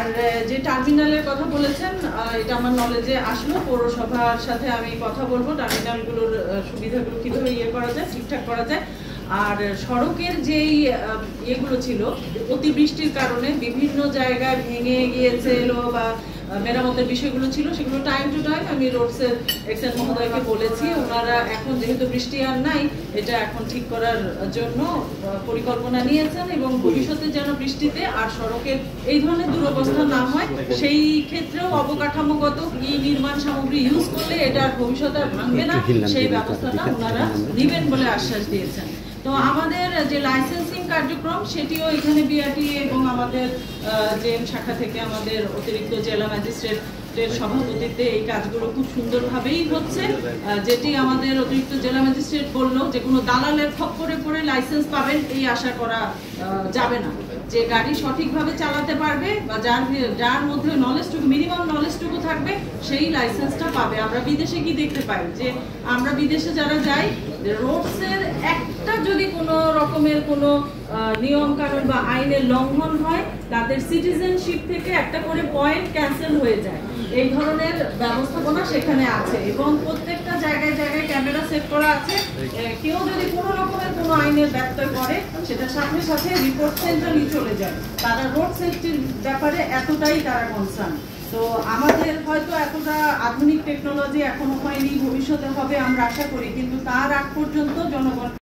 আর যে টার্মিনালের কথা বলেছেন, এটা আমার নলেজে আসলো। পৌরসভার সাথে আমি কথা বলবো টার্মিনালগুলোর সুবিধাগুলো কিভাবে করা যায়, ঠিকঠাক করা যায়। আর সড়কের যেই ইয়েগুলো ছিল, অতিবৃষ্টির কারণে বিভিন্ন জায়গায় ভেঙে গিয়েছিল বা মেরামতের বিষয়গুলো ছিল, সেগুলো টাইম টু টাইম আমি রোডসের এক্সএন মহোদয়কে বলেছি। ওনারা এখন যেহেতু বৃষ্টি আর নাই, এটা এখন ঠিক করার জন্য পরিকল্পনা নিয়েছেন এবং ভবিষ্যতে যেন বৃষ্টিতে আর সড়কের এই ধরনের দুরবস্থা না হয়, সেই ক্ষেত্রেও অবকাঠামোগত নির্মাণ সামগ্রী ইউজ করলে এটা আর ভবিষ্যতে আর ভাঙবে না, সেই ব্যবস্থাটা ওনারা নেবেন বলে আশ্বাস দিয়েছেন। তো আমাদের যে লাইসেন্সিং কার্যক্রম, সেটিও এখানে বিআরটি এবং আমাদের জেএম শাখা থেকে আমাদের অতিরিক্ত জেলা ম্যাজিস্ট্রেটের সভাপতিত্বে এই কাজগুলো খুব সুন্দরভাবেই হচ্ছে। যেটি আমাদের অতিরিক্ত জেলা ম্যাজিস্ট্রেট বলল, যে কোনো দালালের খপ্পরে পড়ে লাইসেন্স পাবেন এই আশা করা যাবে না। যে গাড়ি সঠিকভাবে চালাতে পারবে বা যার মধ্যে নলেজটুকু, মিনিমাম নলেজটুকু থাকবে, সেই লাইসেন্সটা পাবে। আমরা বিদেশে কি দেখতে পাই, যে আমরা বিদেশে যারা যাই, রোডসের একটা যদি কোনো রকমের কোনো নিয়ম কানুন বা আইনের লঙ্ঘন হয়, তাদের সিটিজেনশিপ থেকে একটা করে পয়েন্ট ক্যান্সেল হয়ে যায়। এই ধরনের ব্যবস্থাপনা সেখানে আছে এবং প্রত্যেকটা জায়গায় জায়গায় ক্যামেরা সেট করা আছে। কেউ যদি কোনো রকমের কোনো আইনের ব্যত্যয় করে, সেটা সাথে সাথে রিপোর্ট সেন্টারে চলে যায়। তারা রোড সেফটির ব্যাপারে এতটাই তারা কনসার্ন। তো আমাদের হয়তো এতটা আধুনিক টেকনোলজি এখনো হয়নি, ভবিষ্যতে হবে আমরা আশা করি, কিন্তু তার আগ পর্যন্ত জনগণ